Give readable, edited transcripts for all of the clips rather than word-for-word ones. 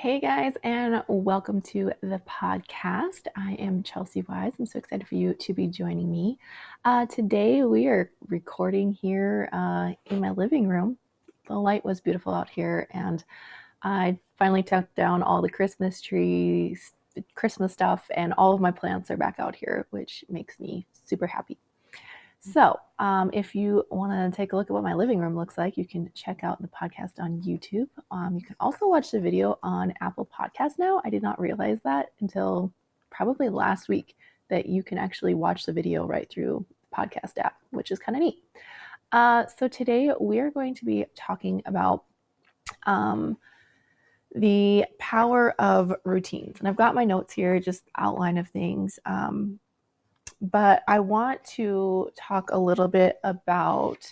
Hey guys, and welcome to the podcast. I am Chelsy Weisz. I'm so excited for you to be joining me. Today we are recording here in my living room. The light was beautiful out here, and I finally took down all the Christmas trees, Christmas stuff, and all of my plants are back out here, which makes me super happy. So, if you want to take a look at what my living room looks like, you can check out the podcast on YouTube. You can also watch the video on Apple Podcasts now. I did not realize that until probably last week that you can actually watch the video right through the podcast app, which is kind of neat. So today we are going to be talking about the power of routines. And I've got my notes here, just outline of things. But I want to talk a little bit about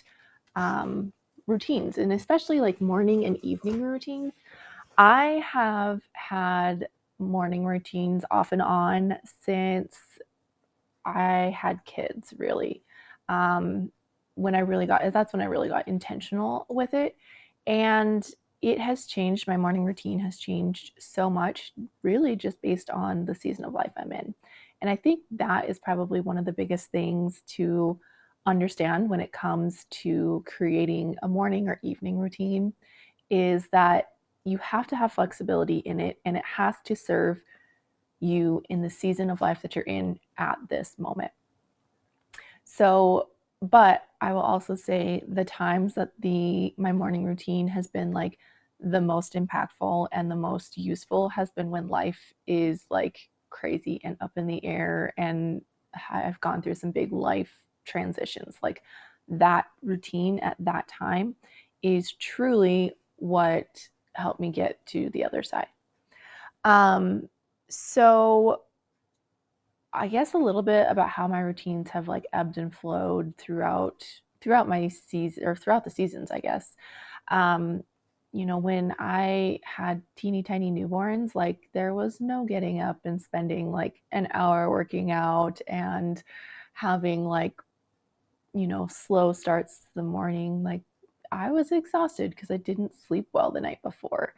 routines, and especially like morning and evening routines. I have had morning routines off and on since I had kids, really. That's when I really got intentional with it. And it has changed. My morning routine has changed so much, really just based on the season of life I'm in. And I think that is probably one of the biggest things to understand when it comes to creating a morning or evening routine is that you have to have flexibility in it, and it has to serve you in the season of life that you're in at this moment. So, but I will also say the times that my morning routine has been like the most impactful and the most useful has been when life is like crazy and up in the air, and I've gone through some big life transitions. Like that routine at that time is truly what helped me get to the other side. So I guess a little bit about how my routines have like ebbed and flowed throughout my season, or throughout the seasons, I guess. Um, when I had teeny tiny newborns, like there was no getting up and spending like an hour working out and having like, slow starts the morning. Like I was exhausted because I didn't sleep well the night before.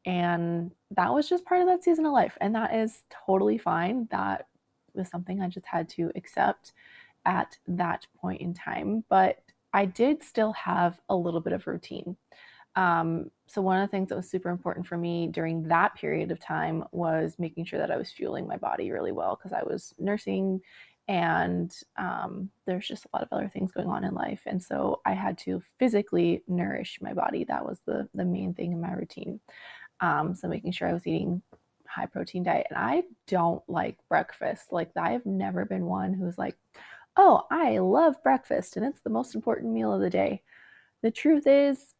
And that was just part of that season of life. And that is totally fine. That was something I just had to accept at that point in time. But I did still have a little bit of routine. So one of the things that was super important for me during that period of time was making sure that I was fueling my body really well, because I was nursing, and there's just a lot of other things going on in life. And so I had to physically nourish my body. That was the main thing in my routine. So making sure I was eating high protein diet. And I don't like breakfast. Like I have never been one who's like, oh, I love breakfast and it's the most important meal of the day. The truth is,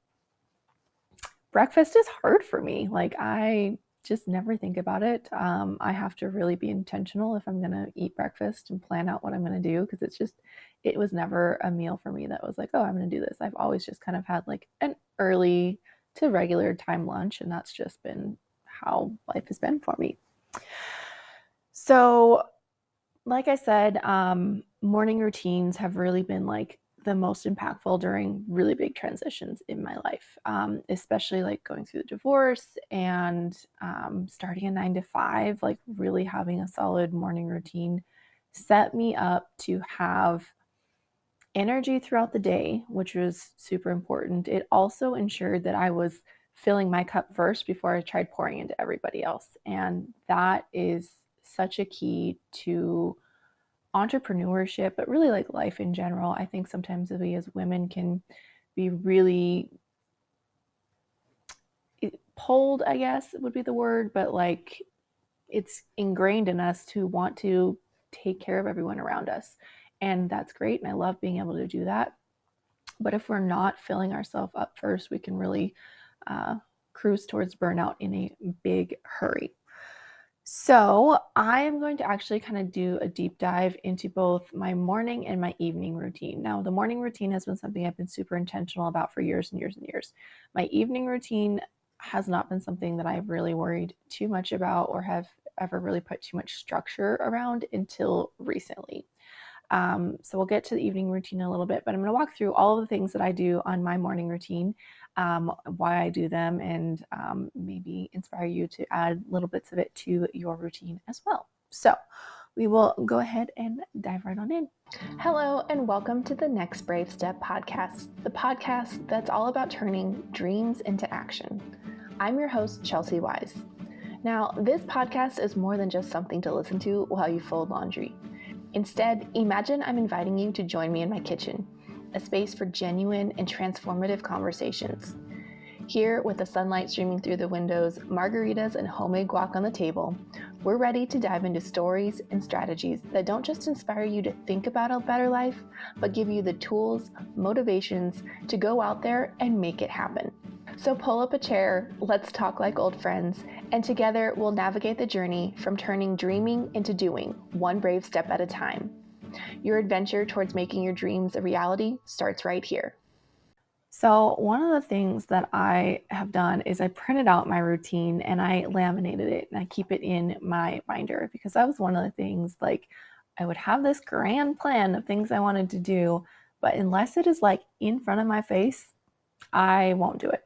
breakfast is hard for me. Like I just never think about it. I have to really be intentional if I'm going to eat breakfast and plan out what I'm going to do, because it was never a meal for me that was like, oh, I'm going to do this. I've always just kind of had like an early to regular time lunch, and that's just been how life has been for me. So, like I said, morning routines have really been like the most impactful during really big transitions in my life, especially like going through the divorce and starting a 9 to 5. Like really having a solid morning routine set me up to have energy throughout the day, which was super important. It also ensured that I was filling my cup first before I tried pouring into everybody else. And that is such a key to entrepreneurship, but really like life in general. I think sometimes we as women can be really pulled, I guess would be the word, but like it's ingrained in us to want to take care of everyone around us. And that's great. And I love being able to do that. But if we're not filling ourselves up first, we can really cruise towards burnout in a big hurry. So I am going to actually kind of do a deep dive into both my morning and my evening routine. Now, the morning routine has been something I've been super intentional about for years and years and years. My evening routine has not been something that I've really worried too much about or have ever really put too much structure around until recently. So we'll get to the evening routine in a little bit, but I'm going to walk through all of the things that I do on my morning routine. why I do them, and maybe inspire you to add little bits of it to your routine as well. So we will go ahead and dive right on in. Hello, and welcome to the Next Brave Step podcast, the podcast that's all about turning dreams into action. I'm your host, Chelsy Weisz. Now, this podcast is more than just something to listen to while you fold laundry. Instead, imagine I'm inviting you to join me in my kitchen, a space for genuine and transformative conversations. Here, with the sunlight streaming through the windows, margaritas and homemade guac on the table, we're ready to dive into stories and strategies that don't just inspire you to think about a better life, but give you the tools, motivations to go out there and make it happen. So pull up a chair, let's talk like old friends, and together we'll navigate the journey from turning dreaming into doing, one brave step at a time. Your adventure towards making your dreams a reality starts right here. So one of the things that I have done is I printed out my routine and I laminated it and I keep it in my binder, because that was one of the things, like, I would have this grand plan of things I wanted to do, but unless it is like in front of my face, I won't do it.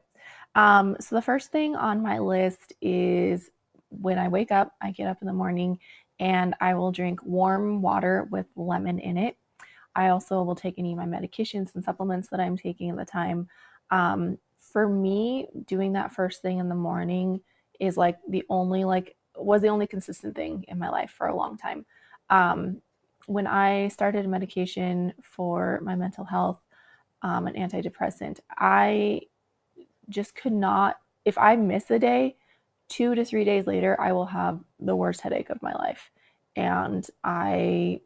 So the first thing on my list is when I wake up, I get up in the morning and I will drink warm water with lemon in it. I also will take any of my medications and supplements that I'm taking at the time. For me, doing that first thing in the morning is was the only consistent thing in my life for a long time. When I started medication for my mental health, an antidepressant, I just could not, if I miss a day, 2 to 3 days later, I will have the worst headache of my life. And I'm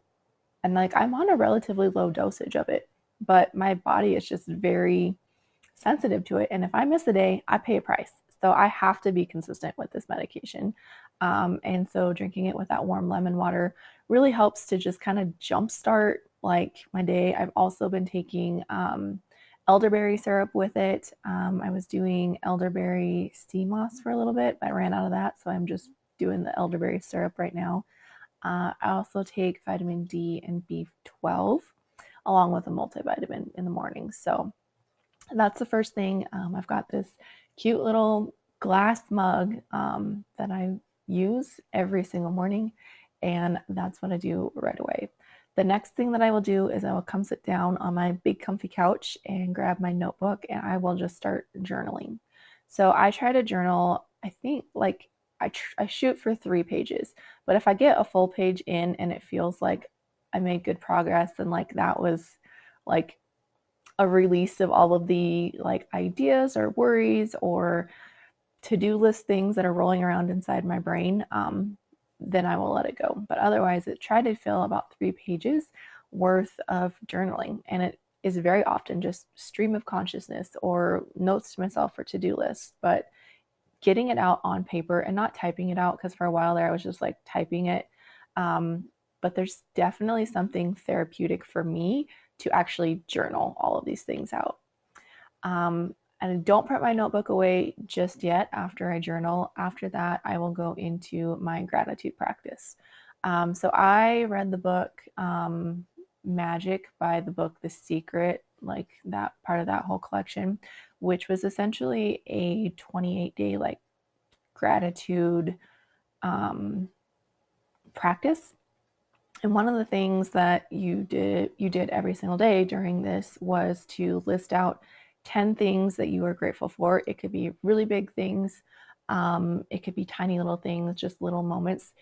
on a relatively low dosage of it, but my body is just very sensitive to it. And if I miss a day, I pay a price. So I have to be consistent with this medication. And so drinking it with that warm lemon water really helps to just kind of jumpstart like my day. I've also been taking elderberry syrup with it. I was doing elderberry sea moss for a little bit, but I ran out of that. So I'm just doing the elderberry syrup right now. I also take vitamin D and B12 along with a multivitamin in the morning. So that's the first thing. I've got this cute little glass mug that I use every single morning, and that's what I do right away. The next thing that I will do is I will come sit down on my big comfy couch and grab my notebook, and I will just start journaling. So I try to journal, I think, like I shoot for 3 pages, but if I get a full page in and it feels like I made good progress, then like that was like a release of all of the like ideas or worries or to-do list things that are rolling around inside my brain, then I will let it go. But otherwise, it try to fill about 3 pages worth of journaling. And it is very often just stream of consciousness or notes to myself for to-do lists, but getting it out on paper and not typing it out, because for a while there I was just like typing it. But there's definitely something therapeutic for me to actually journal all of these things out. And don't put my notebook away just yet after I journal. After that, I will go into my gratitude practice. So I read the book Magic by the book The Secret, like that part of that whole collection, which was essentially a 28-day like gratitude practice. And one of the things that you did every single day during this was to list out 10 things that you are grateful for. It could be really big things. It could be tiny little things, just little moments.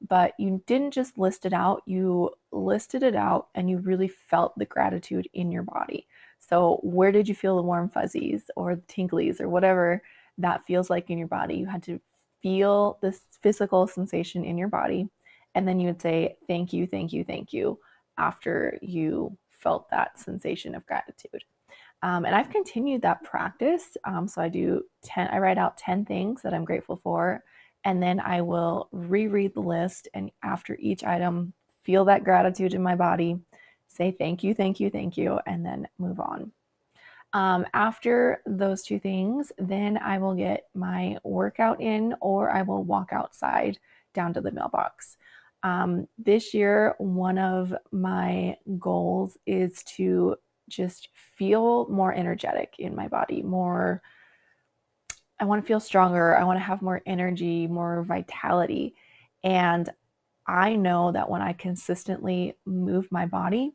But you didn't just list it out, you listed it out and you really felt the gratitude in your body. So where did you feel the warm fuzzies or the tinglies or whatever that feels like in your body? You had to feel this physical sensation in your body. And then you would say, thank you, thank you, thank you, after you felt that sensation of gratitude. And I've continued that practice. So I write out 10 things that I'm grateful for, and then I will reread the list. And after each item, feel that gratitude in my body, say thank you, thank you, thank you, and then move on. After those 2 things, then I will get my workout in, or I will walk outside down to the mailbox. This year, one of my goals is to just feel more energetic in my body, more I want to feel stronger. I want to have more energy, more vitality. And I know that when I consistently move my body,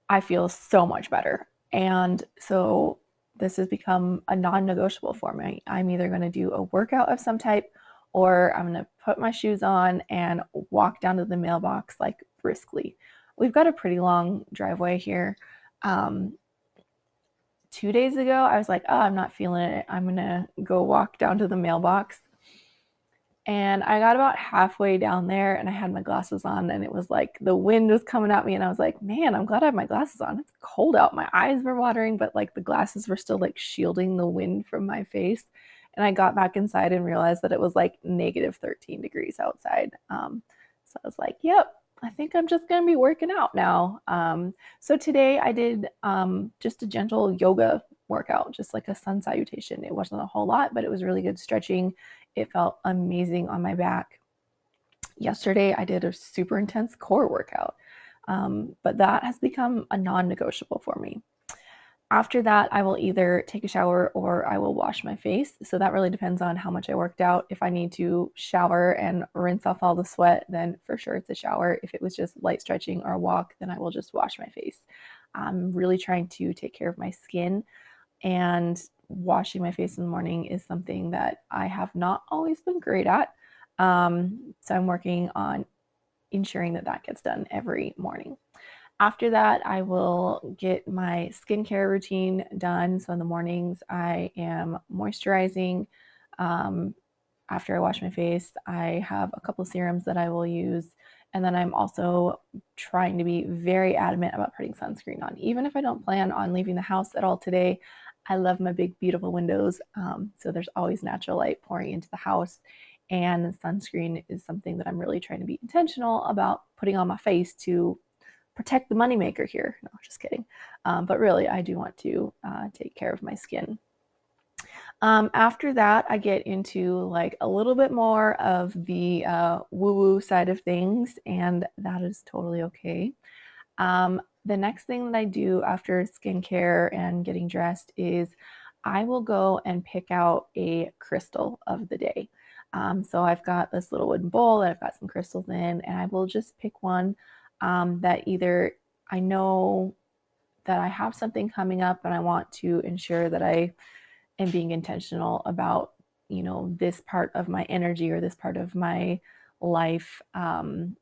I feel so much better. And so this has become a non-negotiable for me. I'm either going to do a workout of some type, or I'm going to put my shoes on and walk down to the mailbox like briskly. We've got a pretty long driveway here. 2 days ago, I was like, oh, I'm not feeling it. I'm going to go walk down to the mailbox. And I got about halfway down there and I had my glasses on, and it was like the wind was coming at me, and I was like, man, I'm glad I have my glasses on. It's cold out. My eyes were watering, but like the glasses were still like shielding the wind from my face. And I got back inside and realized that it was like negative 13 degrees outside. So I was like, yep, I think I'm just going to be working out now. So today I did just a gentle yoga workout, just like a sun salutation. It wasn't a whole lot, but it was really good stretching. It felt amazing on my back. Yesterday, I did a super intense core workout, but that has become a non-negotiable for me. After that, I will either take a shower or I will wash my face. So that really depends on how much I worked out. If I need to shower and rinse off all the sweat, then for sure it's a shower. If it was just light stretching or a walk, then I will just wash my face. I'm really trying to take care of my skin, and washing my face in the morning is something that I have not always been great at. So I'm working on ensuring that that gets done every morning. After that, I will get my skincare routine done. So in the mornings, I am moisturizing. Um, After I wash my face, I have a couple of serums that I will use. And then I'm also trying to be very adamant about putting sunscreen on. Even if I don't plan on leaving the house at all today, I love my big, beautiful windows. So there's always natural light pouring into the house. And sunscreen is something that I'm really trying to be intentional about putting on my face to protect the moneymaker here. No, just kidding. But really, I do want to take care of my skin. After that, I get into like a little bit more of the woo-woo side of things, and that is totally okay. The next thing that I do after skincare and getting dressed is I will go and pick out a crystal of the day. So I've got this little wooden bowl that I've got some crystals in, and I will just pick one that either I know that I have something coming up and I want to ensure that I am being intentional about, this part of my energy or this part of my life,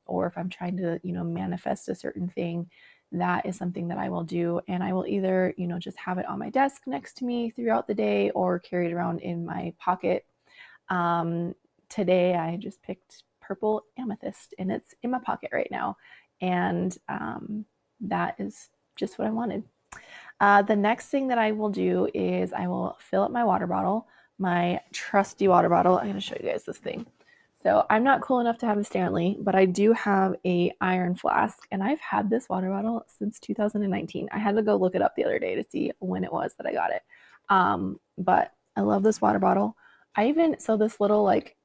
or if I'm trying to, manifest a certain thing, that is something that I will do. And I will either, just have it on my desk next to me throughout the day or carry it around in my pocket. Today I just picked purple amethyst and it's in my pocket right now. And that is just what I wanted. The next thing that I will do is I will fill up my water bottle, my trusty water bottle. I'm going to show you guys this thing. So I'm not cool enough to have a Stanley, but I do have a iron flask, and I've had this water bottle since 2019. I had to go look it up the other day to see when it was that I got it. But I love this water bottle. So this little like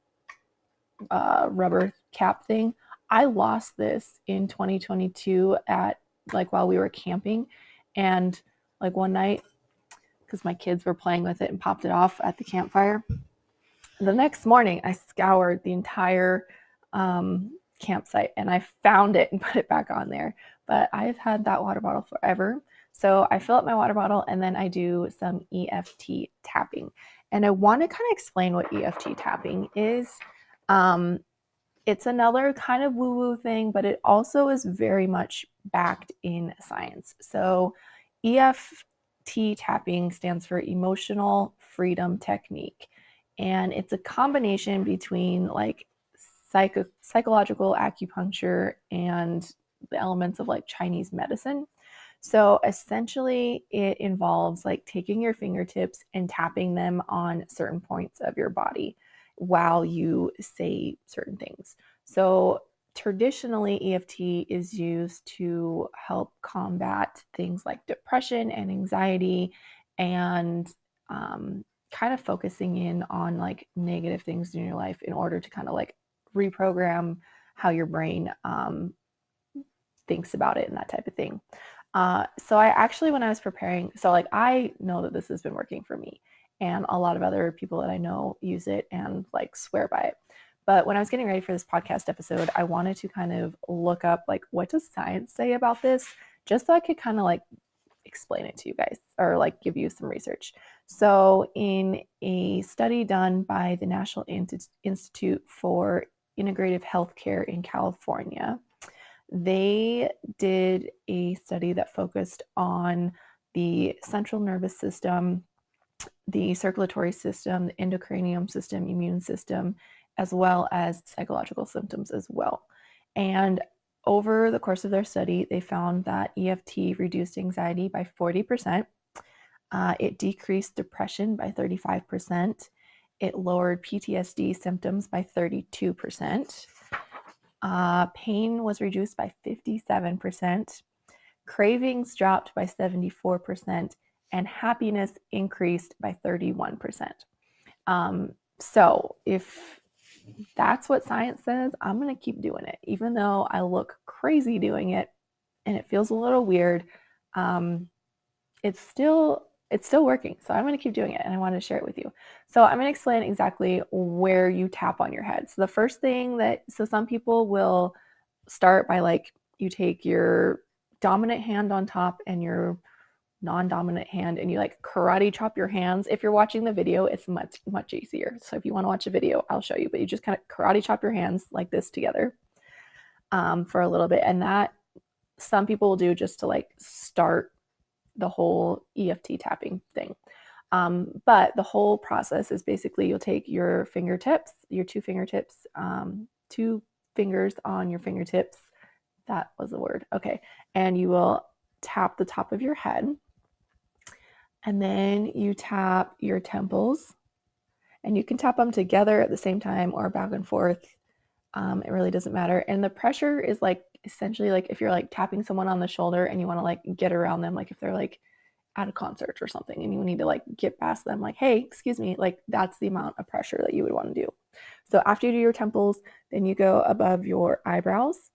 rubber cap thing, I lost this in 2022 at like while we were camping, and like one night, because my kids were playing with it and popped it off at the campfire. The next morning, I scoured the entire campsite and I found it and put it back on there. But I've had that water bottle forever. So I fill up my water bottle and then I do some EFT tapping. And I want to kind of explain what EFT tapping is. It's another kind of woo-woo thing, but it also is very much backed in science. So EFT tapping stands for Emotional Freedom Technique. And it's a combination between like psychological acupuncture and the elements of like Chinese medicine. So essentially, it involves like taking your fingertips and tapping them on certain points of your body while you say certain things. So traditionally, EFT is used to help combat things like depression and anxiety, and kind of focusing in on like negative things in your life in order to kind of like reprogram how your brain thinks about it and that type of thing. So I actually, when I was preparing, so like I know that this has been working for me. and a lot of other people that I know use it and like swear by it. But when I was getting ready for this podcast episode, I wanted to kind of look up like what does science say about this, just so I could kind of like explain it to you guys or like give you some research. So in a study done by the National Institute for Integrative Healthcare in California, they did a study that focused on the central nervous system, the circulatory system, the endocrinium system, immune system, as well as psychological symptoms as well. And over the course of their study, they found that EFT reduced anxiety by 40%. It decreased depression by 35%. It lowered PTSD symptoms by 32%. Pain was reduced by 57%. Cravings dropped by 74%. And happiness increased by 31%. So if that's what science says, I'm going to keep doing it, even though I look crazy doing it and it feels a little weird. It's still working. So I'm going to keep doing it, and I wanted to share it with you. So I'm going to explain exactly where you tap on your head. So the first thing so some people will start by like, you take your dominant hand on top and your non-dominant hand, and you like karate chop your hands. If you're watching the video, it's much easier. So if you want to watch a video, I'll show you, but you just kind of karate chop your hands like this together for a little bit. And that some people will do just to like start the whole EFT tapping thing. But the whole process is basically you'll take your fingertips, your two fingertips, 2 fingers on your fingertips. That was the word. Okay. And you will tap the top of your head. And then you tap your temples, and you can tap them together at the same time or back and forth. It really doesn't matter. And the pressure is like essentially like if you're like tapping someone on the shoulder and you want to like get around them, like if they're like at a concert or something and you need to like get past them, like, hey, excuse me, like that's the amount of pressure that you would want to do. So after you do your temples, then you go above your eyebrows,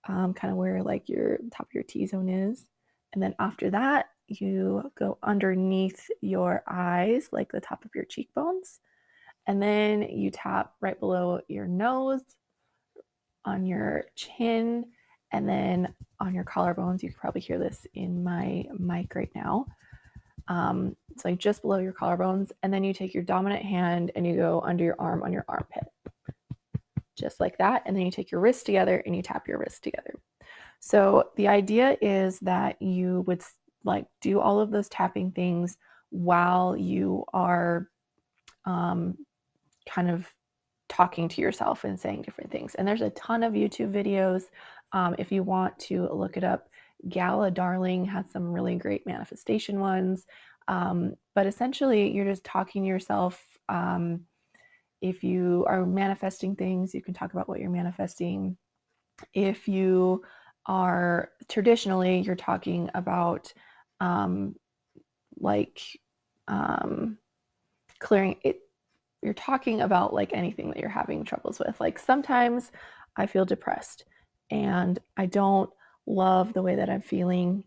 kind of where like your top of your T-zone is. And then after that, you go underneath your eyes, like the top of your cheekbones. And then you tap right below your nose, on your chin, and then on your collarbones. You can probably hear this in my mic right now. It's like just below your collarbones. And then you take your dominant hand and you go under your arm on your armpit. Just like that. And then you take your wrists together and you tap your wrists together. So the idea is that you would like do all of those tapping things while you are kind of talking to yourself and saying different things. And there's a ton of YouTube videos. If you want to look it up, Gala Darling has some really great manifestation ones. But essentially, you're just talking to yourself. If you are manifesting things, you can talk about what you're manifesting. If you are traditionally, you're talking about clearing it. You're talking about like anything that you're having troubles with. Like sometimes I feel depressed and I don't love the way that I'm feeling,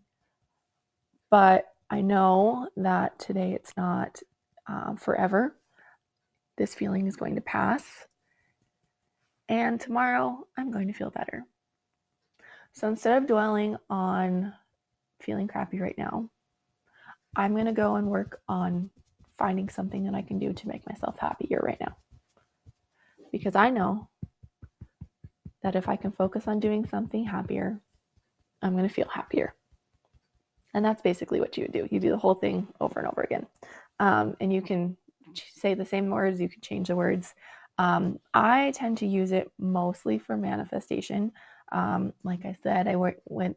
but I know that today it's not forever. This feeling is going to pass, and tomorrow I'm going to feel better. So instead of dwelling on feeling crappy right now, I'm going to go and work on finding something that I can do to make myself happier right now. Because I know that if I can focus on doing something happier, I'm going to feel happier. And that's basically what you do. You do the whole thing over and over again. And you can say the same words, you can change the words. I tend to use it mostly for manifestation. Like I said, I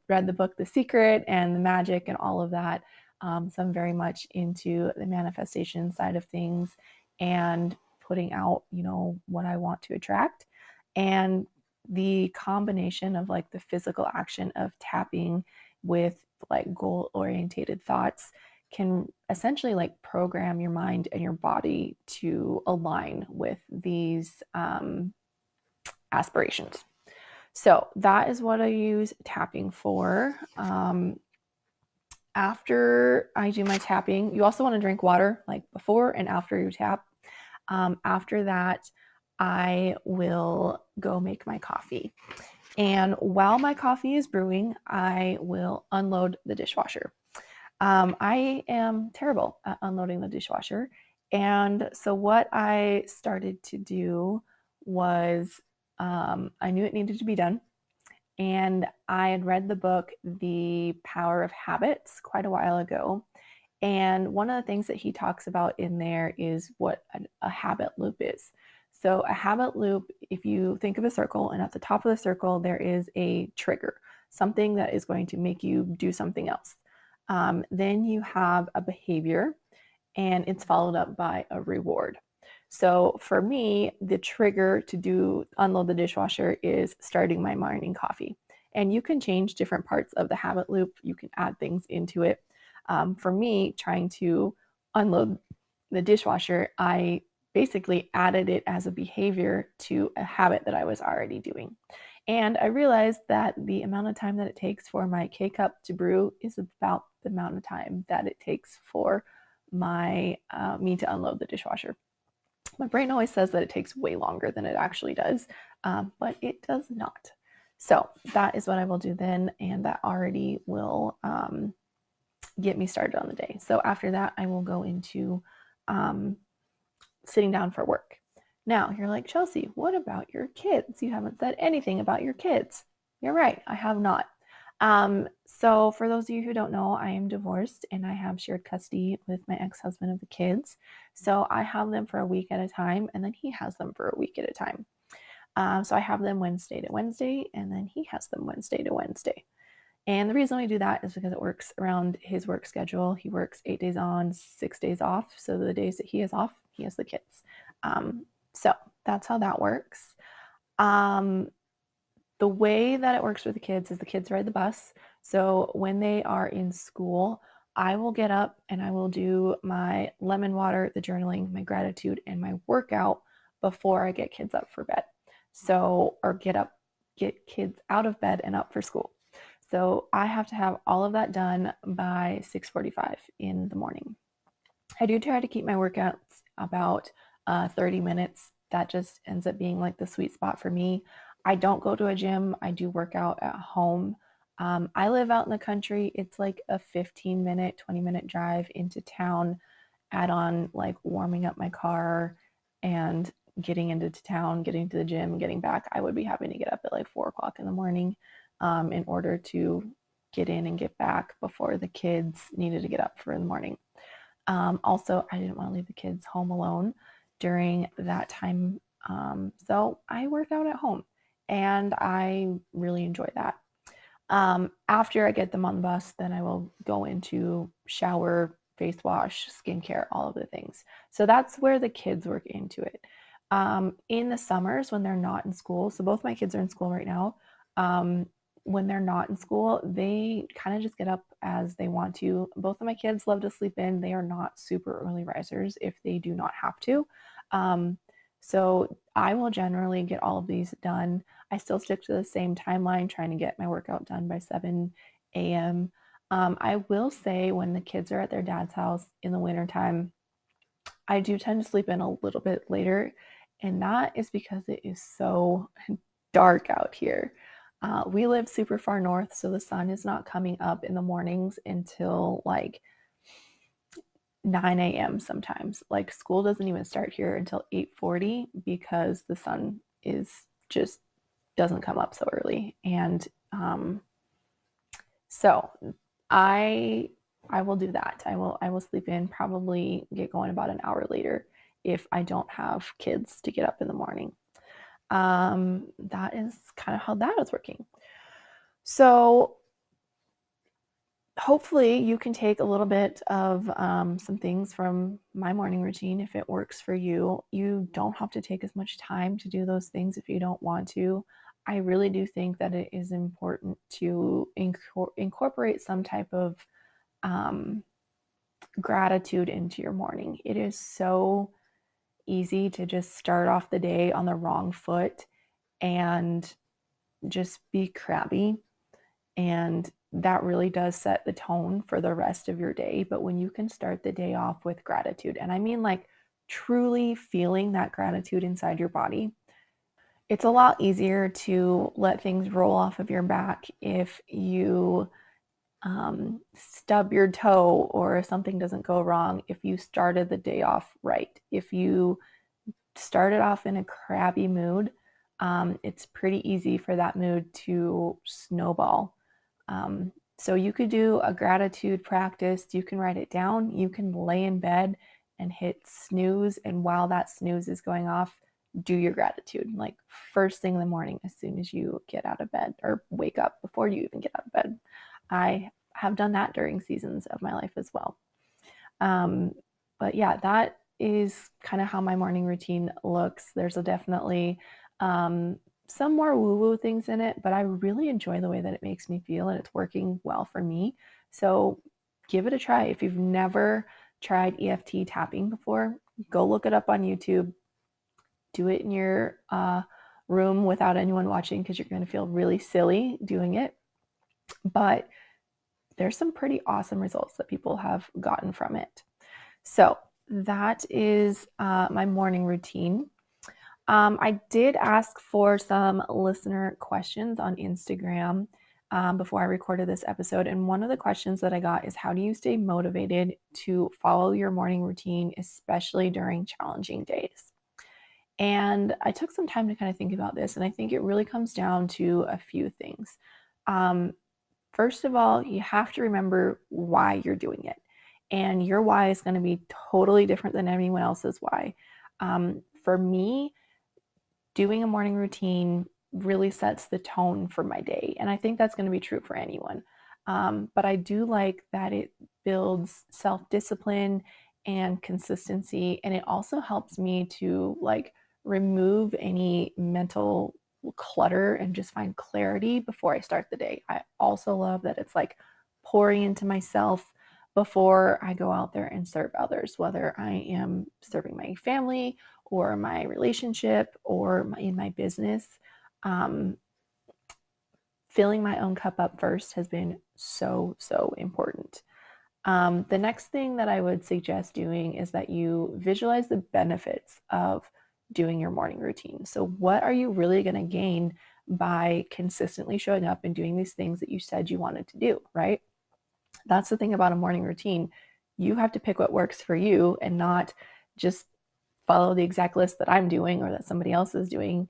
read the book The Secret and the magic and all of that. So I'm very much into the manifestation side of things and putting out, what I want to attract. And the combination of like the physical action of tapping with like goal-oriented thoughts can essentially like program your mind and your body to align with these aspirations. So that is what I use tapping for. After I do my tapping, you also want to drink water like before and after you tap. After that, I will go make my coffee. And while my coffee is brewing, I will unload the dishwasher. I am terrible at unloading the dishwasher. And so, what I started to do was I knew it needed to be done. And I had read the book, The Power of Habits, quite a while ago. And one of the things that he talks about in there is what a habit loop is. So, a habit loop, if you think of a circle, and at the top of the circle, there is a trigger, something that is going to make you do something else. Then you have a behavior, and it's followed up by a reward. So for me, the trigger to do unload the dishwasher is starting my morning coffee. And you can change different parts of the habit loop. You can add things into it. For me, trying to unload the dishwasher, I basically added it as a behavior to a habit that I was already doing. And I realized that the amount of time that it takes for my K cup to brew is about the amount of time that it takes for my me to unload the dishwasher. My brain always says that it takes way longer than it actually does, but it does not. So that is what I will do then, and that already will get me started on the day. So after that, I will go into sitting down for work. Now, you're like, Chelsy, what about your kids? You haven't said anything about your kids. You're right, I have not. So, for those of you who don't know, I am divorced and I have shared custody with my ex husband of the kids. So, I have them for a week at a time, and then he has them for a week at a time. So, I have them Wednesday to Wednesday, and then he has them Wednesday to Wednesday. And the reason we do that is because it works around his work schedule. He works 8 days on, 6 days off. So, the days that he is off, he has the kids. So, that's how that works. The way that it works with the kids is the kids ride the bus. So when they are in school, I will get up and I will do my lemon water, the journaling, my gratitude, and my workout before I get kids up for bed. So, or get kids out of bed and up for school. So I have to have all of that done by 6:45 in the morning. I do try to keep my workouts about 30 minutes. That just ends up being like the sweet spot for me. I don't go to a gym. I do work out at home. I live out in the country. It's like a 15-minute, 20-minute drive into town. Add on like warming up my car and getting into town, getting to the gym, getting back. I would be having to get up at like 4 o'clock in the morning in order to get in and get back before the kids needed to get up for the morning. Also, I didn't want to leave the kids home alone during that time. So I work out at home and I really enjoy that. After I get them on the bus, then I will go into shower, face wash, skincare, all of the things. So that's where the kids work into it. In the summers when they're not in school, so both my kids are in school right now. When they're not in school, they kind of just get up as they want to. Both of my kids love to sleep in. They are not super early risers if they do not have to. So I will generally get all of these done. I still stick to the same timeline, trying to get my workout done by 7 a.m. I will say when the kids are at their dad's house in the wintertime, I do tend to sleep in a little bit later. And that is because it is so dark out here. We live super far north, so the sun is not coming up in the mornings until like 9 a.m. sometimes. Like school doesn't even start here until 8:40 because the sun is just doesn't come up so early. And so I will do that. I will sleep in, probably get going about an hour later if I don't have kids to get up in the morning. That is kind of how that is working. So hopefully you can take a little bit of some things from my morning routine if it works for you. You don't have to take as much time to do those things if you don't want to. I really do think that it is important to incorporate some type of gratitude into your morning. It is so easy to just start off the day on the wrong foot and just be crabby and that really does set the tone for the rest of your day. But when you can start the day off with gratitude, and I mean like truly feeling that gratitude inside your body, it's a lot easier to let things roll off of your back if you stub your toe or if something doesn't go wrong, if you started the day off right. If you started off in a crabby mood, it's pretty easy for that mood to snowball. So you could do a gratitude practice. You can write it down. You can lay in bed and hit snooze. And while that snooze is going off, do your gratitude like first thing in the morning, as soon as you get out of bed or wake up before you even get out of bed. I have done that during seasons of my life as well. But yeah, that is kind of how my morning routine looks. There's definitely some more woo-woo things in it, but I really enjoy the way that it makes me feel and it's working well for me. So give it a try. If you've never tried EFT tapping before, go look it up on YouTube. Do it in your room without anyone watching because you're going to feel really silly doing it. But there's some pretty awesome results that people have gotten from it. So that is my morning routine. I did ask for some listener questions on Instagram before I recorded this episode. And one of the questions that I got is, how do you stay motivated to follow your morning routine, especially during challenging days? And I took some time to kind of think about this. And I think it really comes down to a few things. First of all, you have to remember why you're doing it. And your why is going to be totally different than anyone else's why. For me, doing a morning routine really sets the tone for my day. And I think that's going to be true for anyone. But I do like that it builds self-discipline and consistency. And it also helps me to like remove any mental clutter and just find clarity before I start the day. I also love that it's like pouring into myself before I go out there and serve others, whether I am serving my family or my relationship or in my business. Filling my own cup up first has been so, so important. The next thing that I would suggest doing is that you visualize the benefits of doing your morning routine. So what are you really going to gain by consistently showing up and doing these things that you said you wanted to do, right? That's the thing about a morning routine. You have to pick what works for you and not just follow the exact list that I'm doing or that somebody else is doing.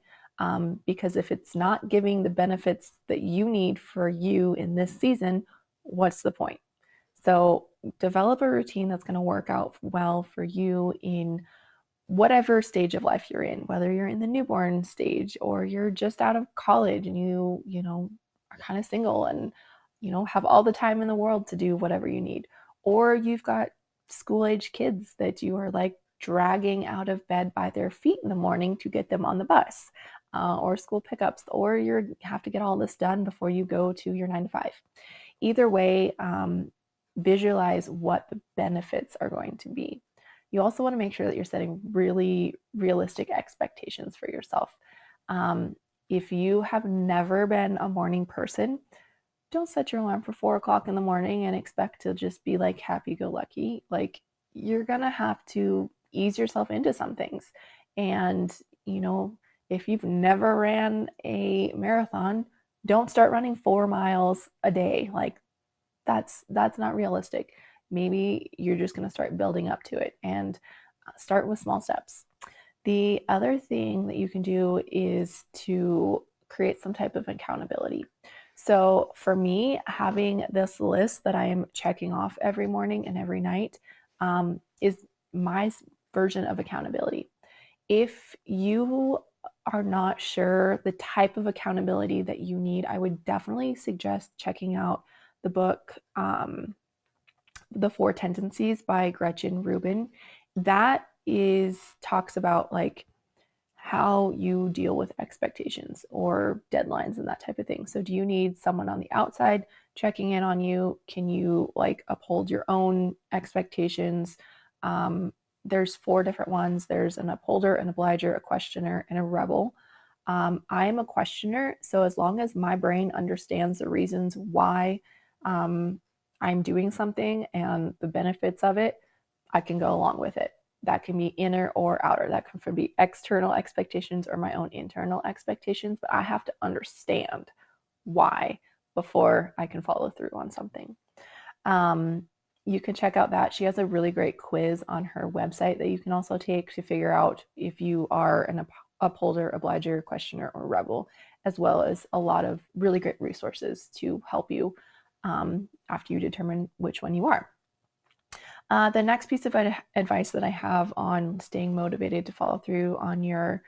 Because if it's not giving the benefits that you need for you in this season, what's the point? So develop a routine that's going to work out well for you in whatever stage of life you're in, whether you're in the newborn stage or you're just out of college and you know, are kind of single and, you know, have all the time in the world to do whatever you need. Or you've got school-age kids that you are like dragging out of bed by their feet in the morning to get them on the bus, or school pickups, or you have to get all this done before you go to your 9 to 5. Either way, visualize what the benefits are going to be. You also want to make sure that you're setting really realistic expectations for yourself. If you have never been a morning person, don't set your alarm for 4 o'clock in the morning and expect to just be like happy-go-lucky. Like, you're gonna have to ease yourself into some things. And, you know, if you've never ran a marathon, don't start running 4 miles a day. Like, that's not realistic. Maybe you're just going to start building up to it and start with small steps. The other thing that you can do is to create some type of accountability. So for me, having this list that I am checking off every morning and every night is my version of accountability. If you are not sure the type of accountability that you need, I would definitely suggest checking out the book, The 4 Tendencies by Gretchen Rubin. That talks about like how you deal with expectations or deadlines and that type of thing. So do you need someone on the outside checking in on you? Can you like uphold your own expectations? There's 4 different ones. There's an upholder, an obliger, a questioner, and a rebel. I am a questioner. So as long as my brain understands the reasons why I'm doing something and the benefits of it, I can go along with it. That can be inner or outer. That can be external expectations or my own internal expectations, but I have to understand why before I can follow through on something. Um, you can check out that. She has a really great quiz on her website that you can also take to figure out if you are an upholder, obliger, questioner, or rebel, as well as a lot of really great resources to help you after you determine which one you are. The next piece of advice that I have on staying motivated to follow through on your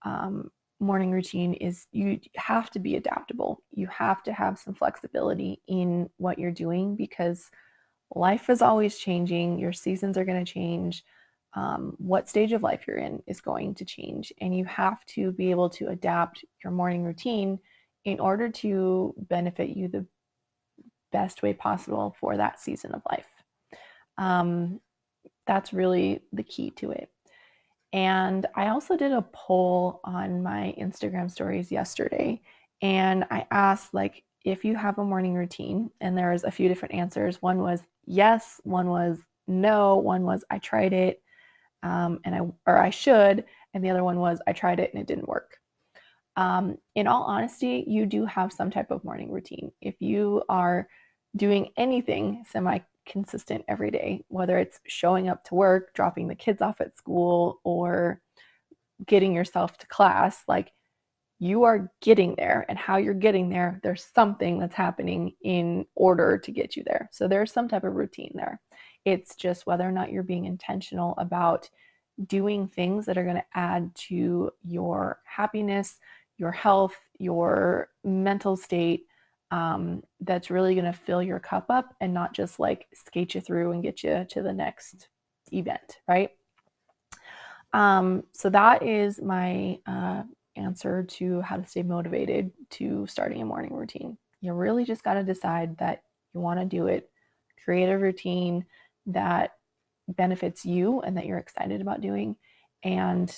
um, morning routine is you have to be adaptable. You have to have some flexibility in what you're doing because life is always changing. Your seasons are going to change. What stage of life you're in is going to change. And you have to be able to adapt your morning routine in order to benefit you the best way possible for that season of life. Um, that's really the key to it. And I also did a poll on my Instagram stories yesterday. And I asked, like, if you have a morning routine, and there was a few different answers. One was yes, one was no, one was I tried it, or I should, and the other one was I tried it and it didn't work. In all honesty, you do have some type of morning routine. If you are doing anything semi consistent every day, whether it's showing up to work, dropping the kids off at school, or getting yourself to class, like you are getting there. And how you're getting there, there's something that's happening in order to get you there. So there's some type of routine there. It's just whether or not you're being intentional about doing things that are going to add to your happiness, your health, your mental state, that's really going to fill your cup up and not just like skate you through and get you to the next event, right? So that is my answer to how to stay motivated to starting a morning routine. You really just got to decide that you want to do it, create a routine that benefits you and that you're excited about doing, and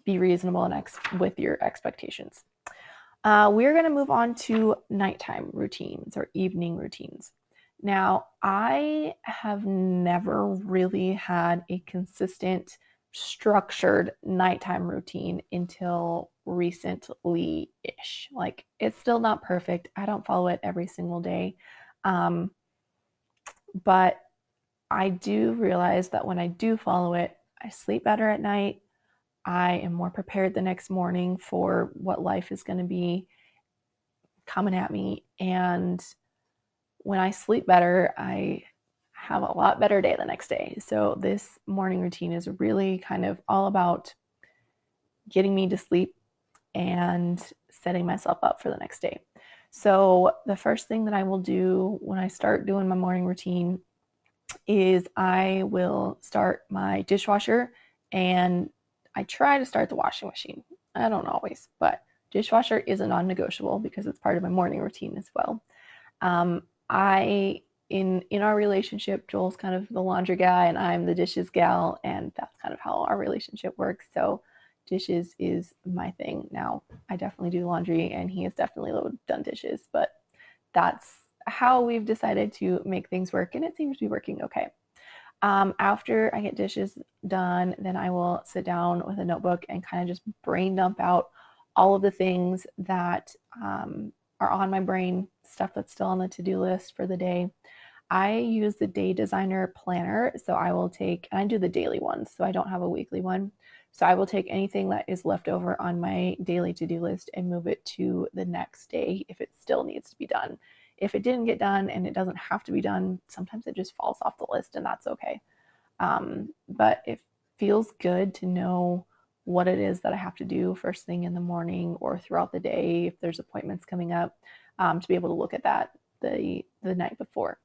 be reasonable with your expectations. We're going to move on to nighttime routines or evening routines. Now, I have never really had a consistent, structured nighttime routine until recently ish. Like, it's still not perfect. I don't follow it every single day. But I do realize that when I do follow it, I sleep better at night. I am more prepared the next morning for what life is going to be coming at me. And when I sleep better, I have a lot better day the next day. So this morning routine is really kind of all about getting me to sleep and setting myself up for the next day. So the first thing that I will do when I start doing my morning routine is I will start my dishwasher, and I try to start the washing machine. I don't always, but dishwasher is a non-negotiable because it's part of my morning routine as well. I in our relationship, Joel's kind of the laundry guy and I'm the dishes gal, and that's kind of how our relationship works. So dishes is my thing. Now, I definitely do laundry and he has definitely done dishes, but that's how we've decided to make things work, and it seems to be working okay. After I get dishes done, then I will sit down with a notebook and kind of just brain dump out all of the things that are on my brain, stuff that's still on the to-do list for the day. I use the Day Designer Planner, so I will take, and I do the daily ones, so I don't have a weekly one. So I will take anything that is left over on my daily to-do list and move it to the next day if it still needs to be done. If it didn't get done and it doesn't have to be done, sometimes it just falls off the list and that's okay. But it feels good to know what it is that I have to do first thing in the morning or throughout the day if there's appointments coming up, to be able to look at that the night before.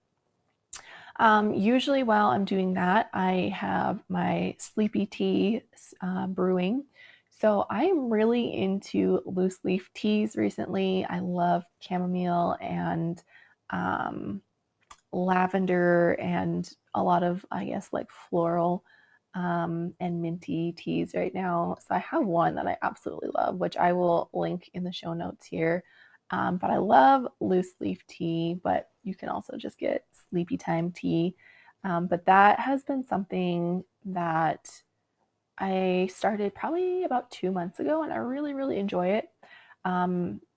Usually while I'm doing that, I have my sleepy tea brewing. So I'm really into loose leaf teas recently. I love chamomile and lavender and a lot of, I guess, like floral and minty teas right now. So I have one that I absolutely love, which I will link in the show notes here. But I love loose leaf tea, but you can also just get sleepy time tea. But that has been something that I started probably about 2 months ago, and I really, really enjoy it.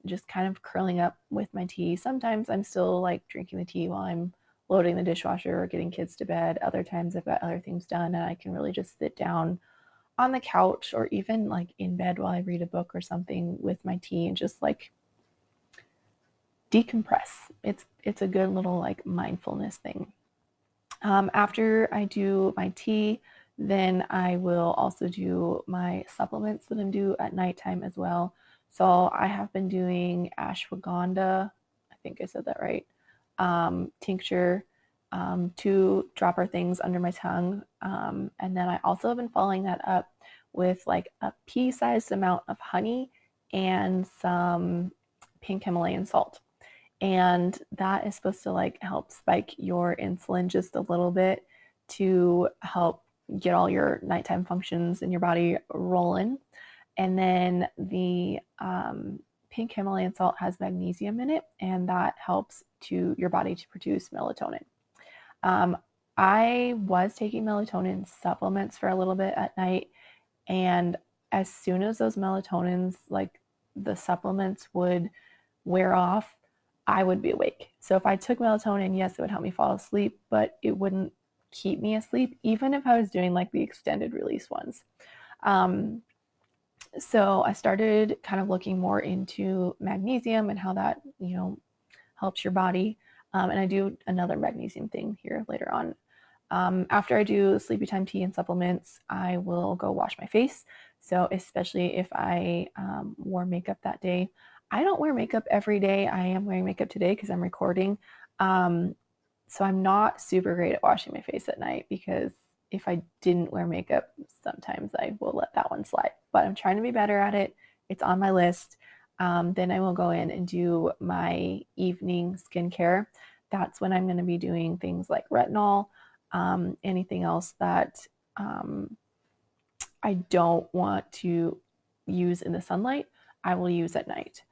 Just kind of curling up with my tea. Sometimes I'm still like drinking the tea while I'm loading the dishwasher or getting kids to bed. Other times I've got other things done and I can really just sit down on the couch or even like in bed while I read a book or something with my tea and just like decompress. It's a good little like mindfulness thing. After I do my tea, then I will also do my supplements that I'm due at nighttime as well. So I have been doing ashwagandha, I think I said that right, tincture, 2 dropper things under my tongue. And then I also have been following that up with like a pea-sized amount of honey and some pink Himalayan salt, and that is supposed to like help spike your insulin just a little bit to help get all your nighttime functions in your body rolling. And then the pink Himalayan salt has magnesium in it, and that helps to your body to produce melatonin. um, I was taking melatonin supplements for a little bit at night, and as soon as those melatonins, like the supplements, would wear off, I would be awake. So if I took melatonin, yes, it would help me fall asleep, but it wouldn't keep me asleep, even if I was doing like the extended release ones. Um, so I started kind of looking more into magnesium and how that, helps your body. And I do another magnesium thing here later on. After I do sleepy time tea and supplements, I will go wash my face. So especially if I wore makeup that day. I don't wear makeup every day. I am wearing makeup today because I'm recording. Um, so I'm not super great at washing my face at night because if I didn't wear makeup, sometimes I will let that one slide. But I'm trying to be better at it. It's on my list. Then I will go in and do my evening skincare. That's when I'm going to be doing things like retinol, anything else that I don't want to use in the sunlight, I will use at night.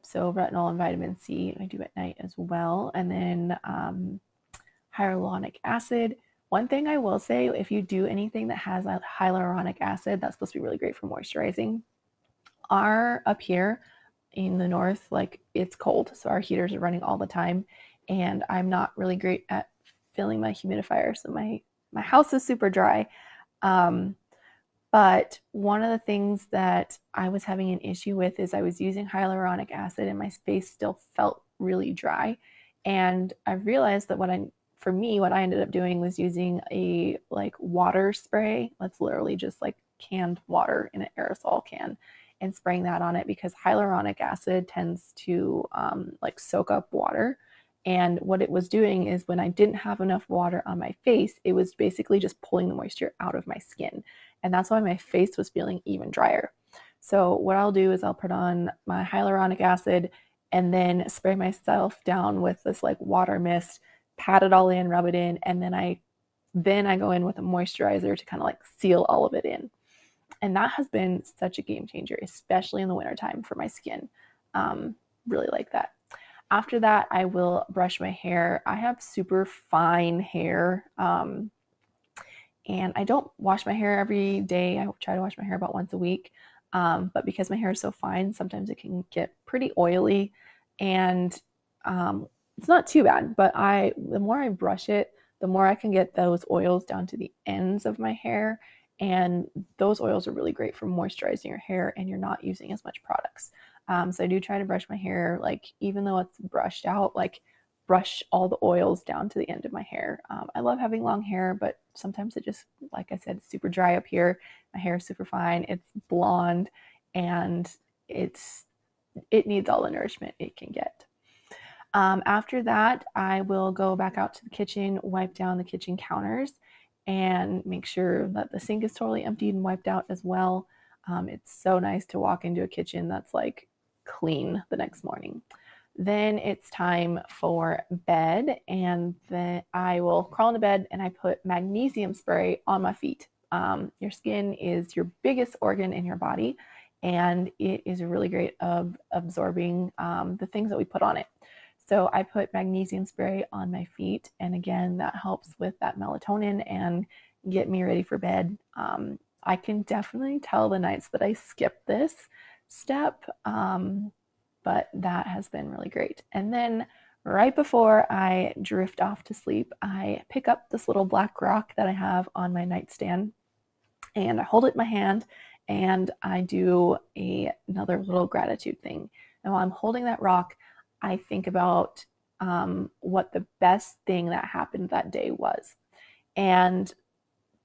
So retinol and vitamin C I do at night as well. And then hyaluronic acid. One thing I will say, if you do anything that has a hyaluronic acid, that's supposed to be really great for moisturizing. Our up here in the north, like it's cold, so our heaters are running all the time, and I'm not really great at filling my humidifier, so my house is super dry. Um, but one of the things that I was having an issue with is I was using hyaluronic acid and my face still felt really dry. And I realized that for me, what I ended up doing was using a like water spray. That's literally just like canned water in an aerosol can and spraying that on it, because hyaluronic acid tends to like soak up water. And what it was doing is when I didn't have enough water on my face, it was basically just pulling the moisture out of my skin. And that's why my face was feeling even drier. So what I'll do is I'll put on my hyaluronic acid and then spray myself down with this like water mist, pat it all in, rub it in, and then I go in with a moisturizer to kind of like seal all of it in. And that has been such a game changer, especially in the wintertime for my skin. Really like that. After that, I will brush my hair. I have super fine hair, and I don't wash my hair every day. I try to wash my hair about once a week. But because my hair is so fine, sometimes it can get pretty oily, and it's not too bad. But the more I brush it, the more I can get those oils down to the ends of my hair, and those oils are really great for moisturizing your hair, and you're not using as much products. So I do try to brush my hair, like even though it's brushed out, like brush all the oils down to the end of my hair. I love having long hair, but sometimes it just, like I said, it's super dry up here. My hair is super fine. It's blonde, and it needs all the nourishment it can get. After that, I will go back out to the kitchen, wipe down the kitchen counters, and make sure that the sink is totally emptied and wiped out as well. It's so nice to walk into a kitchen that's like clean the next morning. Then it's time for bed, and then I will crawl into bed and I put magnesium spray on my feet. Your skin is your biggest organ in your body, and it is really great of absorbing the things that we put on it. So I put magnesium spray on my feet. And again, that helps with that melatonin and get me ready for bed. I can definitely tell the nights that I skip this step, but that has been really great. And then right before I drift off to sleep, I pick up this little black rock that I have on my nightstand and I hold it in my hand and I do another little gratitude thing. And while I'm holding that rock, I think about what the best thing that happened that day was. And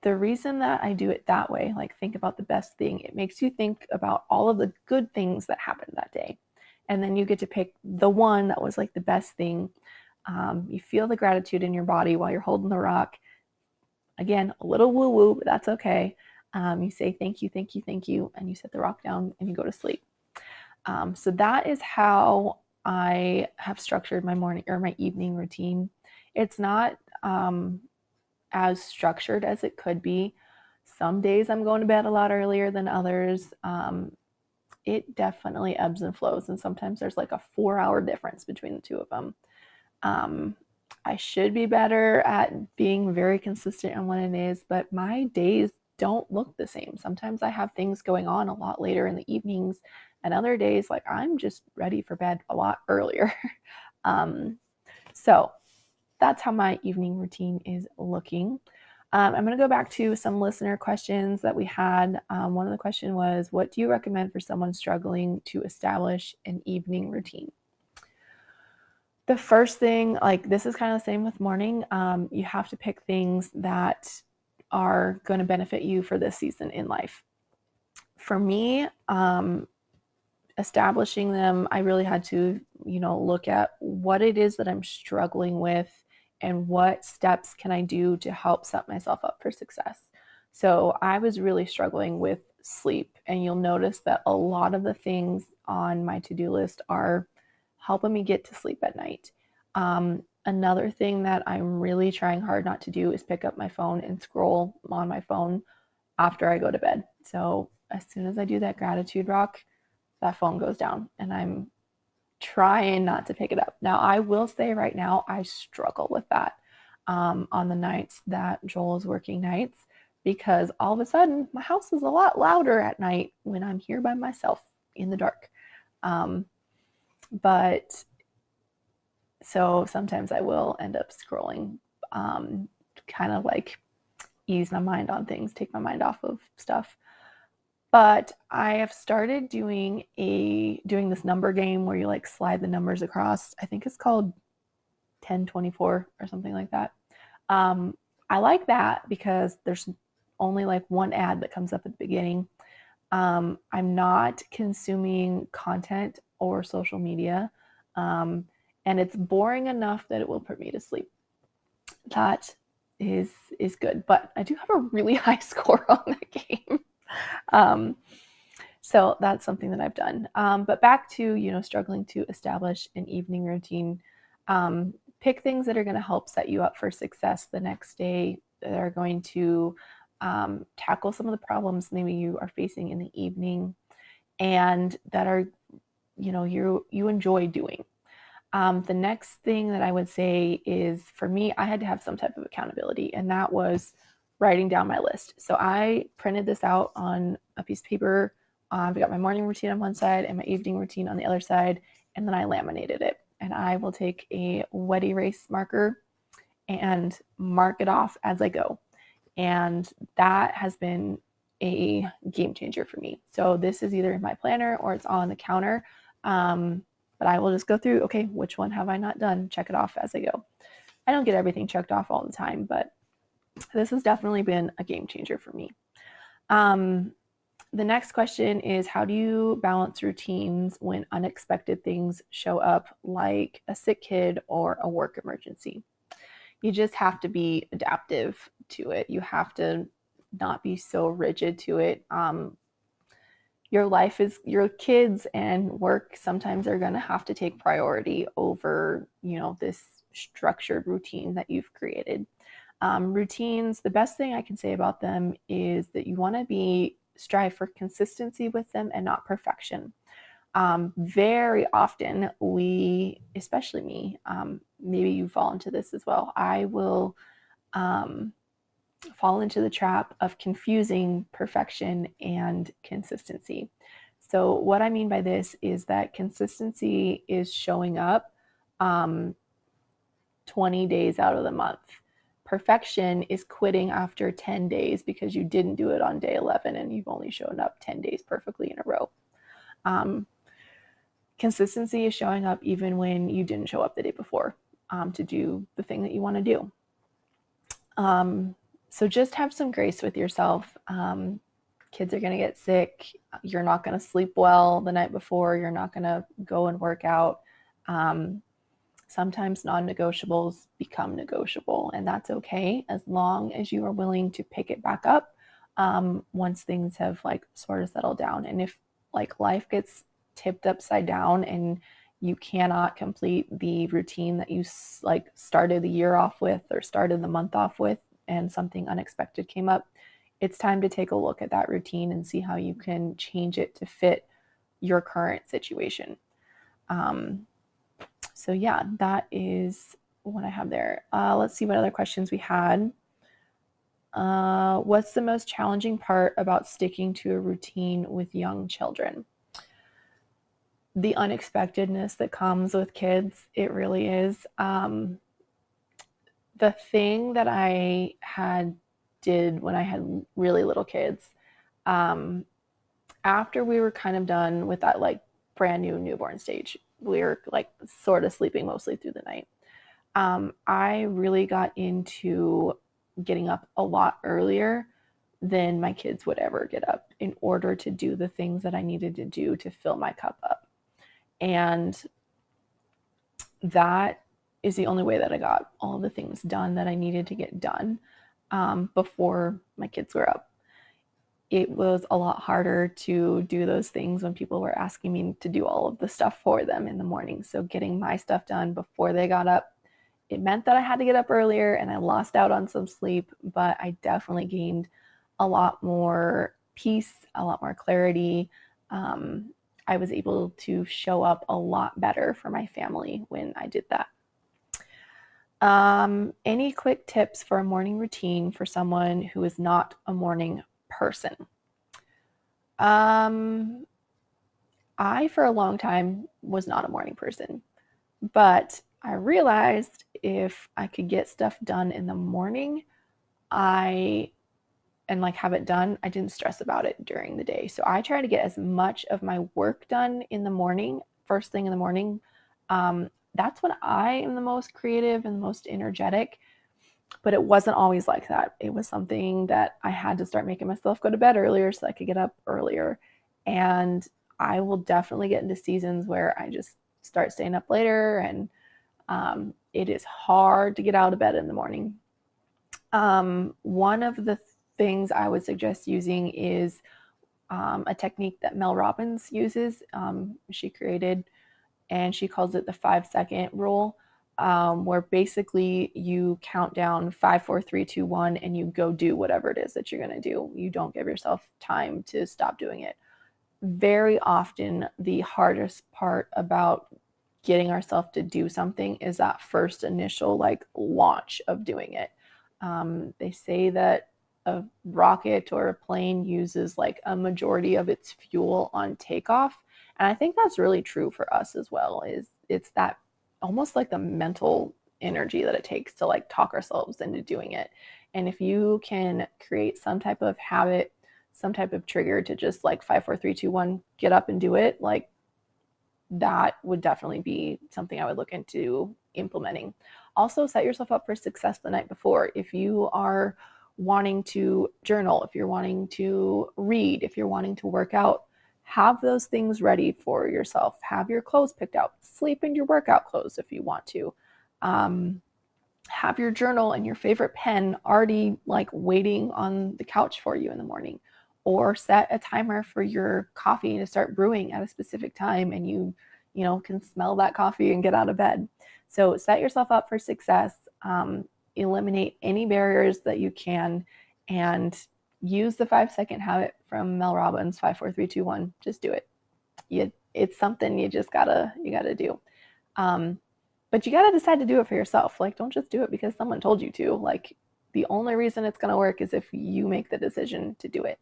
the reason that I do it that way, like think about the best thing, it makes you think about all of the good things that happened that day. And then you get to pick the one that was like the best thing. You feel the gratitude in your body while you're holding the rock. Again, a little woo woo, but that's okay. You say thank you, thank you, thank you, and you set the rock down and you go to sleep. So that is how I have structured my morning or my evening routine. It's not as structured as it could be. Some days I'm going to bed a lot earlier than others. It definitely ebbs and flows, and sometimes there's like a 4-hour difference between the two of them. I should be better at being very consistent on when it is, but my days don't look the same. Sometimes I have things going on a lot later in the evenings, and other days, like I'm just ready for bed a lot earlier. So that's how my evening routine is looking. I'm going to go back to some listener questions that we had. One of the questions was, what do you recommend for someone struggling to establish an evening routine? The first thing, like this is kind of the same with morning. You have to pick things that are going to benefit you for this season in life. For me, establishing them, I really had to, look at what it is that I'm struggling with and what steps can I do to help set myself up for success. So I was really struggling with sleep, and you'll notice that a lot of the things on my to-do list are helping me get to sleep at night. Another thing that I'm really trying hard not to do is pick up my phone and scroll on my phone after I go to bed. So as soon as I do that gratitude rock, that phone goes down and I'm trying not to pick it up. Now, I will say right now, I struggle with that on the nights that Joel is working nights, because all of a sudden my house is a lot louder at night when I'm here by myself in the dark. But so sometimes I will end up scrolling, kind of like ease my mind on things, take my mind off of stuff. But I have started doing this number game where you like slide the numbers across. I think it's called 1024 or something like that. I like that because there's only like one ad that comes up at the beginning. I'm not consuming content or social media. And it's boring enough that it will put me to sleep. That is good, but I do have a really high score on that game. So that's something that I've done. But back to, struggling to establish an evening routine. Pick things that are going to help set you up for success the next day, that are going to tackle some of the problems maybe you are facing in the evening, and that are, you enjoy doing. The next thing that I would say is, for me, I had to have some type of accountability, and that was writing down my list. So I printed this out on a piece of paper. I've got my morning routine on one side and my evening routine on the other side, and then I laminated it. And I will take a wet erase marker and mark it off as I go. And that has been a game changer for me. So this is either in my planner or it's on the counter. But I will just go through, okay, which one have I not done? Check it off as I go. I don't get everything checked off all the time, but this has definitely been a game changer for me. The next question is, how do you balance routines when unexpected things show up, like a sick kid or a work emergency? You just have to be adaptive to it. You have to not be so rigid to it. Your life is, your kids and work sometimes are going to have to take priority over, this structured routine that you've created. Routines, the best thing I can say about them is that you want to strive for consistency with them and not perfection. Very often especially me, maybe you fall into this as well, I will um, fall into the trap of confusing perfection and consistency. So, what I mean by this is that consistency is showing up um, 20 days out of the month. Perfection is quitting after 10 days because you didn't do it on day 11 and you've only shown up 10 days perfectly in a row. Um, Consistency is showing up even when you didn't show up the day before to do the thing that you want to do. So just have some grace with yourself. Kids are going to get sick. You're not going to sleep well the night before. You're not going to go and work out. Sometimes non-negotiables become negotiable, and that's okay as long as you are willing to pick it back up once things have like sort of settled down. And if like life gets tipped upside down and you cannot complete the routine that you like started the year off with or started the month off with, and something unexpected came up, it's time to take a look at that routine and see how you can change it to fit your current situation. So yeah, that is what I have there. Let's see what other questions we had. What's the most challenging part about sticking to a routine with young children? The unexpectedness that comes with kids, it really is. The thing that I did when I had really little kids, after we were kind of done with that like brand new newborn stage, we were like sort of sleeping mostly through the night. I really got into getting up a lot earlier than my kids would ever get up in order to do the things that I needed to do to fill my cup up. And that is the only way that I got all the things done that I needed to get done before my kids were up. It was a lot harder to do those things when people were asking me to do all of the stuff for them in the morning. So getting my stuff done before they got up, it meant that I had to get up earlier and I lost out on some sleep, but I definitely gained a lot more peace, a lot more clarity. I was able to show up a lot better for my family when I did that. Any quick tips for a morning routine for someone who is not a morning person? I, for a long time, was not a morning person, but I realized if I could get stuff done in the morning, and like have it done, I didn't stress about it during the day. So I try to get as much of my work done in the morning, first thing in the morning. That's when I am the most creative and the most energetic, but it wasn't always like that. It was something that I had to start making myself go to bed earlier so I could get up earlier. And I will definitely get into seasons where I just start staying up later, and it is hard to get out of bed in the morning. One of the things I would suggest using is a technique that Mel Robbins uses. She created, and she calls it the 5-second rule, where basically you count down 5, 4, 3, 2, 1, and you go do whatever it is that you're going to do. You don't give yourself time to stop doing it. Very often, the hardest part about getting ourselves to do something is that first initial like launch of doing it. They say that a rocket or a plane uses like a majority of its fuel on takeoff. And I think that's really true for us as well, is it's that almost like the mental energy that it takes to like talk ourselves into doing it. And if you can create some type of habit, some type of trigger to just like 5, 4, 3, 2, 1, get up and do it, like that would definitely be something I would look into implementing. Also, set yourself up for success the night before. If you are wanting to journal, if you're wanting to read, if you're wanting to work out, have those things ready for yourself. Have your clothes picked out. Sleep in your workout clothes if you want to. Have your journal and your favorite pen already like waiting on the couch for you in the morning. Or set a timer for your coffee to start brewing at a specific time, and you can smell that coffee and get out of bed. So set yourself up for success. Eliminate any barriers that you can, and use the 5-second habit from Mel Robbins, 5, 4, 3, 2, 1. Just do it. it's something you gotta do. But you gotta decide to do it for yourself. Like, don't just do it because someone told you to. Like, the only reason it's gonna work is if you make the decision to do it.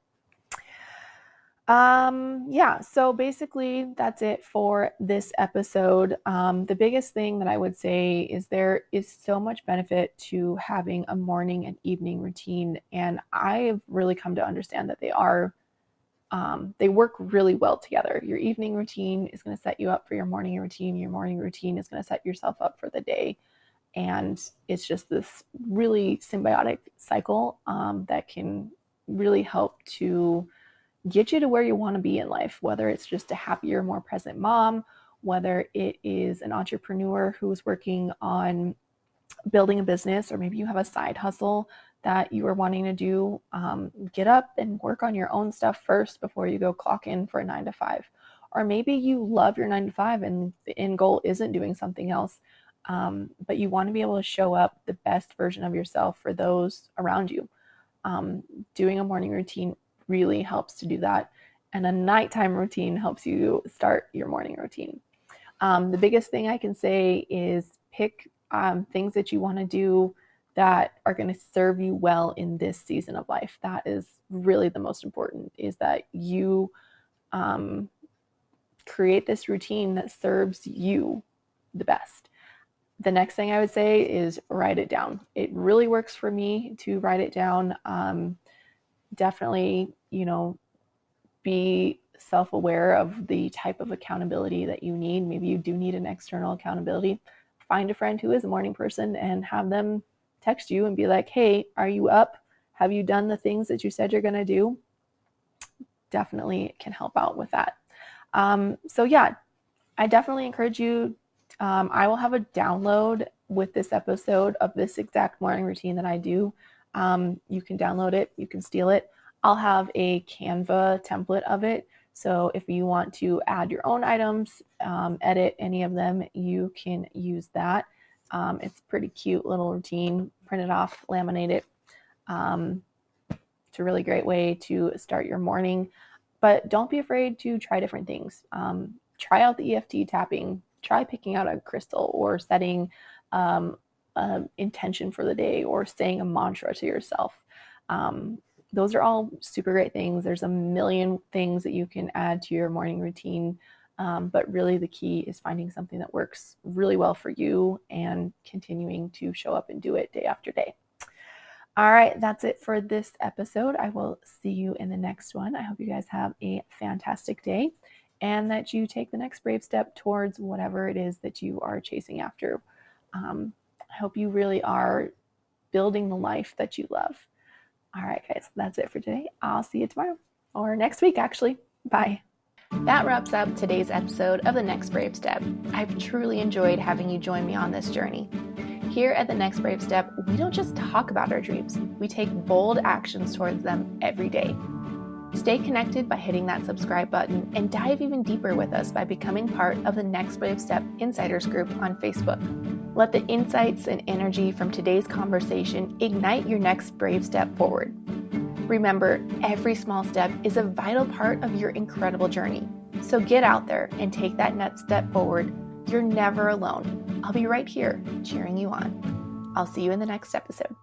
Yeah, so basically that's it for this episode. The biggest thing that I would say is there is so much benefit to having a morning and evening routine, and I've really come to understand that they work really well together. Your evening routine is going to set you up for your morning routine. Your morning routine is going to set yourself up for the day. And it's just this really symbiotic cycle that can really help to get you to where you want to be in life, whether it's just a happier, more present mom, whether it is an entrepreneur who's working on building a business, or maybe you have a side hustle that you are wanting to do. Get up and work on your own stuff first before you go clock in for a 9 to 5. Or maybe you love your 9 to 5 and the end goal isn't doing something else, but you want to be able to show up the best version of yourself for those around you. Doing a morning routine really helps to do that. And a nighttime routine helps you start your morning routine. The biggest thing I can say is pick things that you want to do that are going to serve you well in this season of life. That is really the most important, is that you create this routine that serves you the best. The next thing I would say is write it down. It really works for me to write it down. Definitely, be self-aware of the type of accountability that you need. Maybe you do need an external accountability. Find a friend who is a morning person and have them text you and be like, hey, are you up? Have you done the things that you said you're going to do? Definitely can help out with that. So yeah, I definitely encourage you. I will have a download with this episode of this exact morning routine that I do. You can download it, you can steal it. I'll have a Canva template of it. So if you want to add your own items, edit any of them, you can use that. It's a pretty cute little routine. Print it off, laminate it. It's a really great way to start your morning. But don't be afraid to try different things. Try out the EFT tapping. Try picking out a crystal, or setting intention for the day, or saying a mantra to yourself. Those are all super great things. There's a million things that you can add to your morning routine. But really the key is finding something that works really well for you and continuing to show up and do it day after day. All right, that's it for this episode. I will see you in the next one. I hope you guys have a fantastic day and that you take the next brave step towards whatever it is that you are chasing after. I hope you really are building the life that you love. All right, guys, that's it for today. I'll see you tomorrow, or next week, actually. Bye. That wraps up today's episode of The Next Brave Step. I've truly enjoyed having you join me on this journey. Here at The Next Brave Step, we don't just talk about our dreams, we take bold actions towards them every day. Stay connected by hitting that subscribe button, and dive even deeper with us by becoming part of the Next Brave Step Insiders group on Facebook. Let the insights and energy from today's conversation ignite your next brave step forward. Remember, every small step is a vital part of your incredible journey. So get out there and take that next step forward. You're never alone. I'll be right here cheering you on. I'll see you in the next episode.